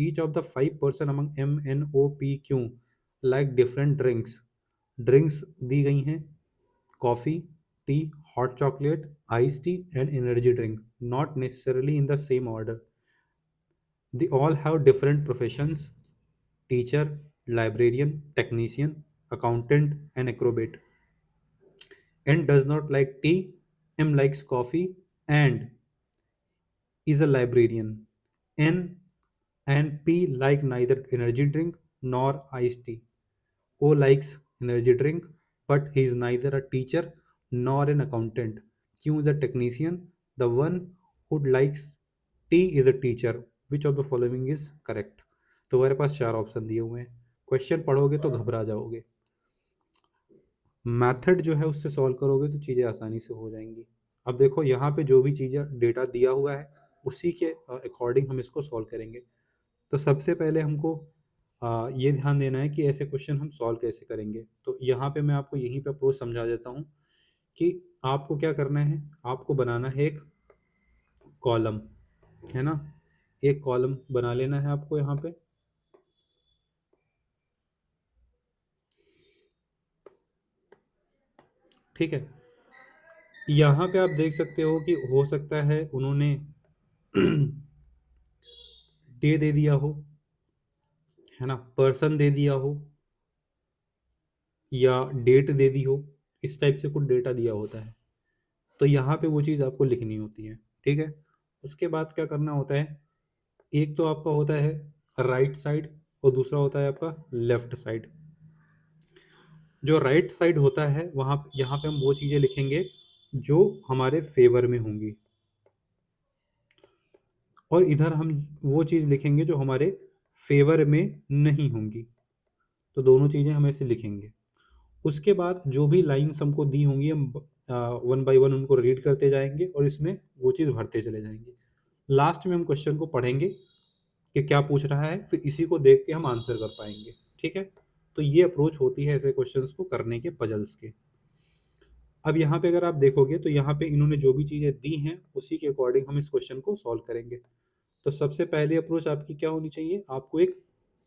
Each of the 5 person among MNOPQ like different drinks. Drinks दी गई हैं coffee, tea, hot chocolate, ice tea and energy drink, not necessarily in the same order. They all have different professions, teacher, librarian, technician, accountant, and acrobat. N does not like tea, M likes coffee, and is a librarian. N and P like neither energy drink nor iced tea. O likes energy drink, but he is neither a teacher nor an accountant. Q is a technician. The one who likes tea is a teacher. Which of the following is correct? तो हमारे पास 4 option दिए हुए हैं। Question पढ़ोगे तो घबरा जाओगे, method जो है उससे सॉल्व करोगे तो चीज़ें आसानी से हो जाएंगी। अब देखो यहाँ पे जो भी चीज़ें डेटा दिया हुआ है उसी के अकॉर्डिंग हम इसको सॉल्व करेंगे। तो सबसे पहले हमको ये ध्यान देना है कि ऐसे क्वेश्चन हम सॉल्व कैसे करेंगे। तो यहाँ पे मैं आपको यहीं पे अप्रोच समझा देता हूँ कि आपको क्या करना है, आपको बनाना है एक कॉलम, है ना। एक कॉलम बना लेना है आपको यहाँ पे। ठीक है, यहाँ पे आप देख सकते हो कि हो सकता है उन्होंने डे दे दिया हो, है ना, पर्सन दे दिया हो या डेट दे दी हो, इस टाइप से कुछ डेटा दिया होता है। तो यहाँ पे वो चीज़ आपको लिखनी होती है। ठीक है, उसके बाद क्या करना होता है, एक तो आपका होता है राइट साइड और दूसरा होता है आपका लेफ्ट साइड। जो राइट साइड होता है वहाँ यहाँ पे हम वो चीज़ें लिखेंगे जो हमारे फेवर में होंगी, और इधर हम वो चीज़ लिखेंगे जो हमारे फेवर में नहीं होंगी। तो दोनों चीज़ें हम ऐसे लिखेंगे। उसके बाद जो भी लाइन्स हमको दी होंगी हम वन बाय वन उनको रीड करते जाएंगे और इसमें वो चीज़ भरते चले जाएंगे। लास्ट में हम क्वेश्चन को पढ़ेंगे कि क्या पूछ रहा है, फिर इसी को देख के हम आंसर कर पाएंगे। ठीक है, तो ये अप्रोच होती है ऐसे क्वेश्चंस को करने के, पजल्स के। अब यहाँ पे अगर आप देखोगे तो यहाँ पे इन्होंने जो भी चीज़ें दी हैं उसी के अकॉर्डिंग हम इस क्वेश्चन को सॉल्व करेंगे। तो सबसे पहली अप्रोच आपकी क्या होनी चाहिए, आपको एक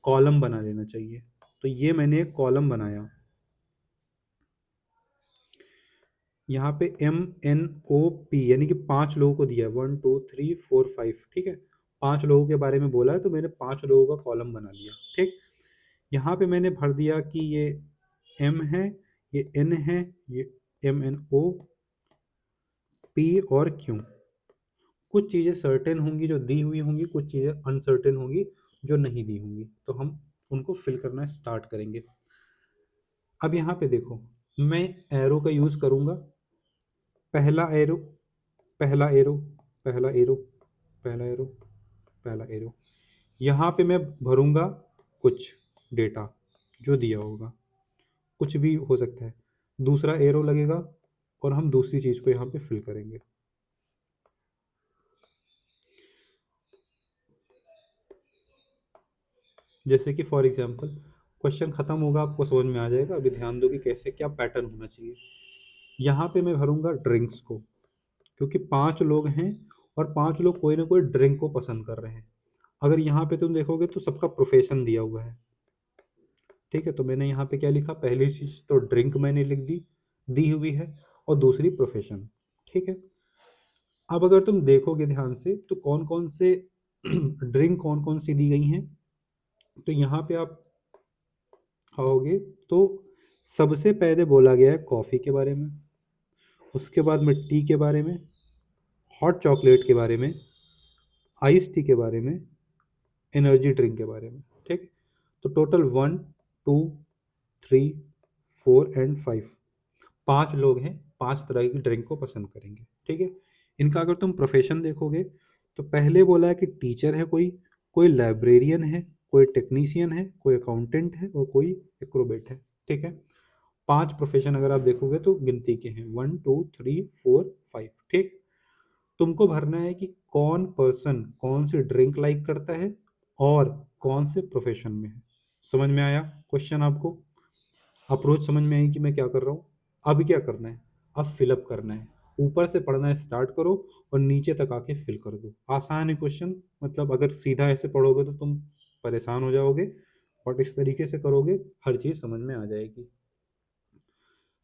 कॉलम बना लेना चाहिए। तो ये मैंने एक कॉलम बनाया, यहाँ पे MNOP यानी कि 5 लोगों को दिया है, 1 2 3 4 5। ठीक है, 5 लोगों के बारे में बोला है तो मैंने 5 लोगों का कॉलम बना लिया। ठीक, यहाँ पे मैंने भर दिया कि ये M है, ये N है, ये MNOP और Q। कुछ चीज़ें सर्टेन होंगी जो दी हुई होंगी, कुछ चीज़ें अनसर्टेन होंगी जो नहीं दी होंगी, तो हम उनको फिल करना स्टार्ट करेंगे। अब यहाँ पे देखो, मैं एरो का यूज़ करूँगा। पहला एरो, पहला एरो, पहला एरो, पहला एरो, पहला एरो। यहाँ पे मैं भरूँगा कुछ डेटा जो दिया होगा, कुछ भी हो सकता है। दूसरा एरो लगेगा और हम दूसरी चीज़ को यहाँ पे फिल करेंगे। जैसे कि फॉर एग्जांपल क्वेश्चन ख़त्म होगा, आपको समझ में आ जाएगा। अभी ध्यान दो कि कैसे क्या पैटर्न होना चाहिए। यहाँ पे मैं भरूँगा ड्रिंक्स को, क्योंकि 5 लोग हैं और 5 लोग कोई ना कोई ड्रिंक को पसंद कर रहे हैं। अगर यहाँ पे तुम देखोगे तो सबका प्रोफेशन दिया हुआ है। ठीक है, तो मैंने यहाँ पे क्या लिखा, पहली चीज़ तो ड्रिंक मैंने लिख दी हुई है, और दूसरी प्रोफेशन। ठीक है, अब अगर तुम देखोगे ध्यान से तो कौन कौन से ड्रिंक कौन कौन सी दी गई हैं, तो यहाँ पे आप आओगे तो सबसे पहले बोला गया है कॉफ़ी के बारे में, उसके बाद में टी के बारे में, हॉट चॉकलेट के बारे में, आइस टी के बारे में, एनर्जी ड्रिंक के बारे में। ठीक है, तो टोटल 1 2 3 4 एंड 5, 5 लोग हैं, 5 तरह की ड्रिंक को पसंद करेंगे। ठीक है, इनका अगर तुम प्रोफेशन देखोगे तो पहले बोला है कि टीचर है, कोई लाइब्रेरियन है, कोई टेक्नीशियन है, कोई अकाउंटेंट है और कोई एक्रोबेट है। ठीक है, 5 प्रोफेशन अगर आप देखोगे तो गिनती के हैं 1 2 3 4 5। ठीक, तुमको भरना है कि कौन पर्सन कौन सी ड्रिंक लाइक करता है और कौन से प्रोफेशन में है। समझ में आया क्वेश्चन आपको, अप्रोच समझ में आई कि मैं क्या कर रहा हूँ। अब क्या करना है, अब फिलअप करना है। ऊपर से पढ़ना स्टार्ट करो और नीचे तक आके फिल कर दो। आसान है क्वेश्चन, मतलब अगर सीधा ऐसे पढ़ोगे तो तुम परेशान हो जाओगे, और इस तरीके से करोगे हर चीज़ समझ में आ जाएगी।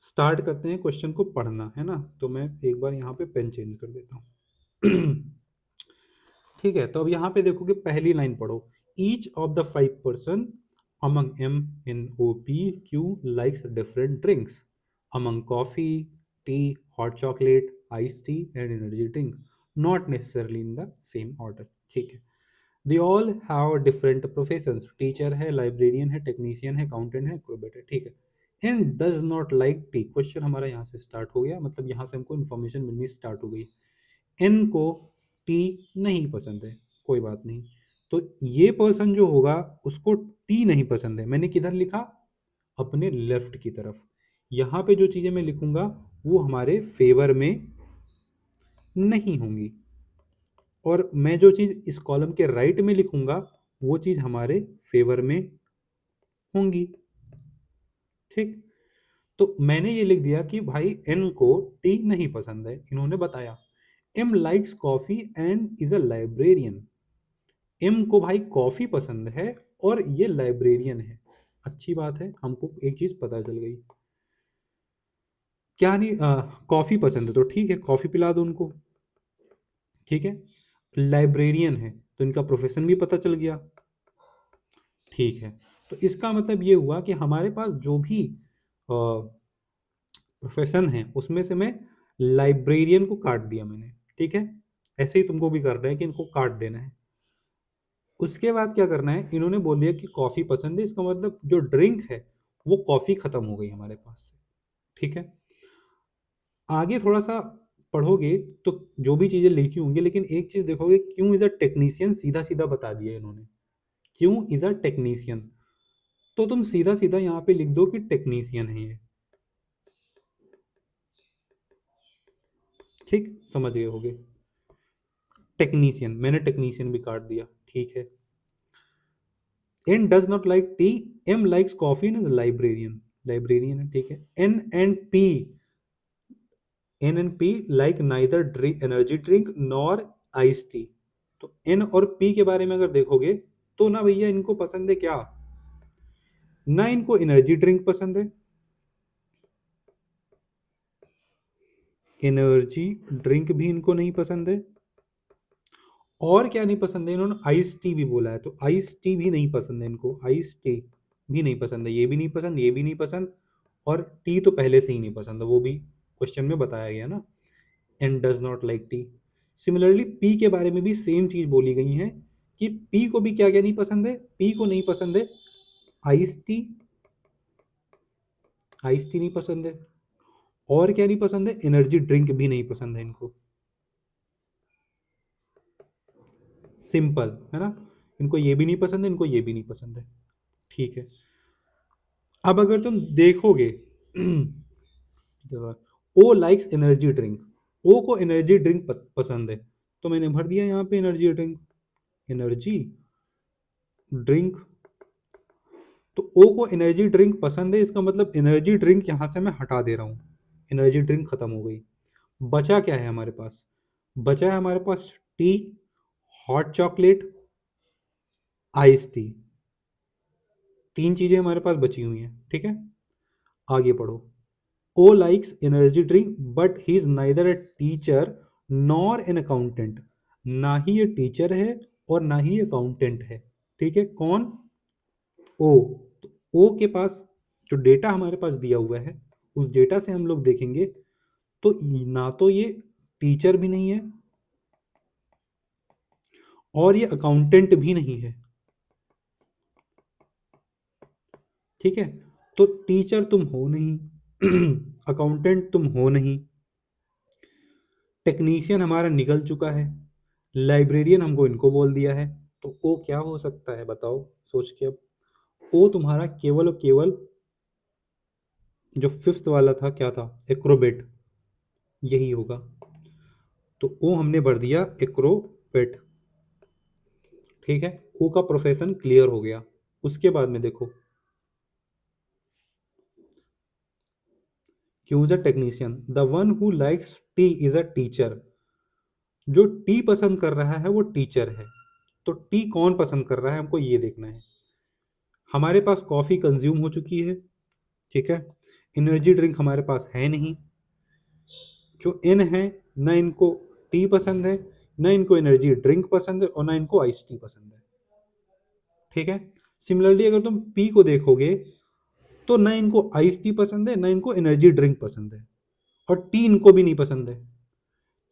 स्टार्ट करते हैं क्वेश्चन को पढ़ना, है ना। तो मैं एक बार यहाँ पे पेन चेंज कर देता हूँ। ठीक है, तो अब यहाँ पे देखोगे पहली लाइन पढ़ो। Each of the 5 person among M N O P Q likes different drinks among coffee, tea, hot chocolate, ice tea and energy drink, not necessarily in the same order. ठीक है, they all have different professions, teacher है, librarian है, technician है, accountant है, acrobat है। ठीक है, and does not like tea. Question हमारा यहाँ से स्टार्ट हो गया, मतलब यहाँ से हमको इन्फॉर्मेशन मिलनी स्टार्ट हो गई। एन को टी नहीं पसंद है, कोई बात नहीं। तो ये पर्सन जो होगा उसको टी नहीं पसंद है, मैंने किधर लिखा, अपने लेफ्ट की तरफ। यहाँ पे जो चीज़ें मैं लिखूंगा वो हमारे फेवर में नहीं होंगी, और मैं जो चीज़ इस कॉलम के राइट में लिखूंगा वो चीज़ हमारे फेवर में होंगी। ठीक, तो मैंने ये लिख दिया कि भाई एन को टी नहीं पसंद है, इन्होंने बताया। M likes coffee and is a librarian. M को भाई कॉफी पसंद है और ये लाइब्रेरियन है। अच्छी बात है, हमको एक चीज पता चल गई। क्या नहीं, कॉफी पसंद है तो ठीक है, कॉफी पिला दो उनको। ठीक है, लाइब्रेरियन है तो इनका प्रोफेशन भी पता चल गया। ठीक है, तो इसका मतलब ये हुआ कि हमारे पास जो भी प्रोफेशन है उसमें से मैं लाइब्रेरियन को काट दिया मैंने। ठीक है, ऐसे ही तुमको भी करना है कि इनको काट देना है। उसके बाद क्या करना है, इन्होंने बोल दिया कि कॉफ़ी पसंद है, इसका मतलब जो ड्रिंक है वो कॉफ़ी ख़त्म हो गई हमारे पास से। ठीक है, आगे थोड़ा सा पढ़ोगे तो जो भी चीज़ें लिखी होंगी, लेकिन एक चीज़ देखोगे, क्यों इज़ अ टेक्नीशियन सीधा सीधा बता दिया इन्होंने, क्यों इज़ अ टेक्नीशियन। तो तुम सीधा सीधा यहाँ पे लिख दो कि टेक्नीशियन है ये। ठीक, समझ गए होगे, टेक्नीशियन, मैंने टेक्नीशियन भी काट दिया। ठीक है, N does not like tea, M likes coffee and librarian, librarian है। ठीक है, N and P like neither drink energy drink nor ice tea. तो एन और पी के बारे में अगर देखोगे तो ना भैया इनको पसंद है क्या, ना इनको एनर्जी ड्रिंक पसंद है, एनर्जी ड्रिंक भी इनको नहीं पसंद है, और क्या नहीं पसंद है, इन्होंने आइस टी भी बोला है तो आइस टी भी नहीं पसंद है इनको, आइस टी भी नहीं पसंद है, ये भी नहीं पसंद, ये भी नहीं पसंद, और टी तो पहले से ही नहीं पसंद है, वो भी क्वेश्चन में बताया गया ना, and does not like T. Similarly P के बारे में भी सेम चीज बोली गई है कि पी को भी क्या क्या नहीं पसंद है, पी को नहीं पसंद है आइस टी, आइस टी नहीं पसंद है, और क्या नहीं पसंद है, एनर्जी ड्रिंक भी नहीं पसंद है इनको। सिंपल है ना, इनको ये भी नहीं पसंद है, इनको ये भी नहीं पसंद है। ठीक है, अब अगर तुम देखोगे, ओ लाइक्स एनर्जी ड्रिंक, ओ को एनर्जी ड्रिंक पसंद है, तो मैंने भर दिया यहाँ पे एनर्जी ड्रिंक, एनर्जी ड्रिंक। तो ओ को एनर्जी ड्रिंक पसंद है, इसका मतलब एनर्जी ड्रिंक यहाँ से मैं हटा दे रहा हूँ, एनर्जी ड्रिंक खत्म हो गई। बचा क्या है हमारे पास, बचा है हमारे पास tea, hot chocolate, ice tea, तीन चीजें हमारे पास बची हुई हैं। ठीक है, आगे पढ़ो। O likes energy drink but he is neither a teacher nor an accountant. ना ही ये टीचर है और ना ही अकाउंटेंट है। ठीक है, कौन, ओ। तो ओ के पास जो डेटा हमारे पास दिया हुआ है उस डेटा से हम लोग देखेंगे तो ना तो ये टीचर भी नहीं है और ये अकाउंटेंट भी नहीं है। ठीक है, तो टीचर तुम हो नहीं, अकाउंटेंट तुम हो नहीं, टेक्नीशियन हमारा निकल चुका है, लाइब्रेरियन हमको इनको बोल दिया है, तो ओ क्या हो सकता है बताओ, सोच के। अब ओ तुम्हारा केवल और केवल जो फिफ्थ वाला था क्या था, एक्रोबेट, यही होगा। तो ओ हमने भर दिया एक्रोबेट। ठीक है, ओ का प्रोफेशन क्लियर हो गया। उसके बाद में देखो, क्यों is a technician, the one who likes tea is a teacher. जो टी पसंद कर रहा है वो टीचर है। तो टी कौन पसंद कर रहा है हमको ये देखना है। हमारे पास कॉफी कंज्यूम हो चुकी है, ठीक है, एनर्जी ड्रिंक हमारे पास है नहीं। जो इन है, ना इनको टी पसंद है, ना इनको एनर्जी ड्रिंक पसंद है, और ना इनको आइस टी पसंद है, ठीक है। सिमिलरली अगर तुम पी को देखोगे तो ना इनको आइस टी पसंद है, ना इनको एनर्जी ड्रिंक पसंद है, और टी इनको भी नहीं पसंद है।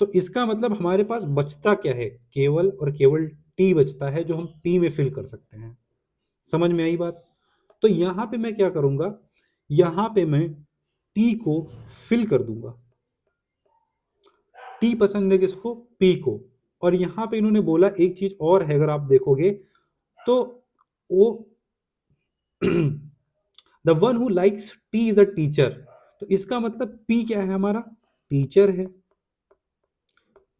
तो इसका मतलब हमारे पास बचता क्या है, केवल और केवल टी बचता है जो हम पी में फिल कर सकते हैं। समझ में आई बात? तो यहां पे मैं क्या करूंगा, यहां पे मैं टी को फिल कर दूंगा। टी पसंद है किसको, पी को। और यहां पे इन्होंने बोला एक चीज और है, अगर आप देखोगे तो वो the one who likes tea is a teacher. तो इसका मतलब पी क्या है हमारा, टीचर है।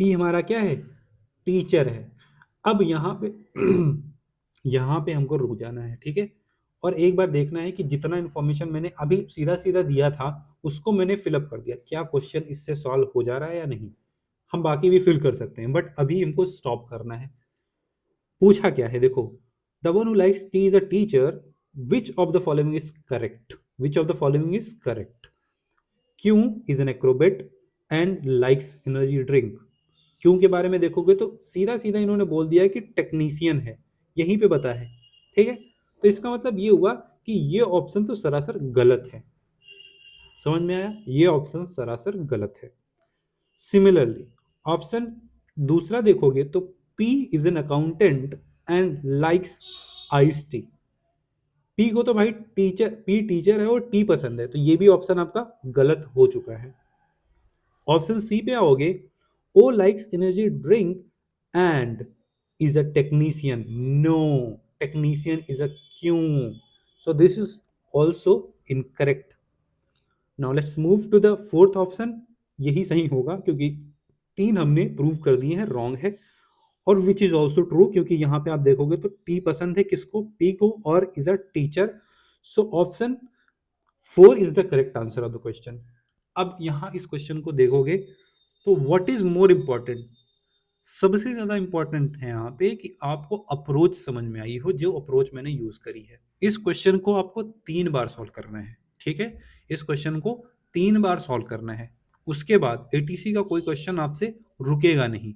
पी हमारा क्या है, टीचर है। अब यहाँ पे यहाँ पे हमको रुक जाना है, ठीक है। और एक बार देखना है कि जितना इंफॉर्मेशन मैंने अभी सीधा सीधा दिया था उसको मैंने फिलअप कर दिया, क्या क्वेश्चन इससे सॉल्व हो जा रहा है या नहीं। हम बाकी भी फिल कर सकते हैं, बट अभी हमको स्टॉप करना है। पूछा क्या है देखो, the one who likes tea is a teacher, which of the following is correct, which of the following is correct. क्यों is an acrobat and likes energy drink. क्यों के बारे में देखोगे तो सीधा सीधा इन्होंने बोल दिया है कि टेक्नीशियन है, यहीं पे बता है, ठीक है। तो इसका मतलब ये हुआ कि ये ऑप्शन तो सरासर गलत है। समझ में आया, ये ऑप्शन सरासर गलत है। सिमिलरली ऑप्शन दूसरा देखोगे तो P is an accountant and likes ice tea. P को तो भाई टीचर, पी टीचर है और टी पसंद है, तो ये भी ऑप्शन आपका गलत हो चुका है। ऑप्शन सी पे आओगे, O likes energy drink and is a technician. No, technician is a Q, so this is also incorrect. Now let's move to the fourth option. यही सही होगा क्योंकि तीन हमने प्रूव कर दिए हैं रॉन्ग है, और विच इज ऑल्सो ट्रू क्योंकि यहाँ पे आप देखोगे तो टी पसंद है किसको, पी को, और is a teacher. So option 4 is the correct answer of the question. अब यहाँ इस क्वेश्चन को देखोगे तो व्हाट इज मोर इंपॉर्टेंट, सबसे ज्यादा इंपॉर्टेंट है यहाँ पे कि आपको अप्रोच समझ में आई हो, जो अप्रोच मैंने यूज करी है। इस क्वेश्चन को आपको 3 बार सॉल्व करना है, ठीक है। इस क्वेश्चन को 3 बार सॉल्व करना है, उसके बाद एटीसी का कोई क्वेश्चन आपसे रुकेगा नहीं।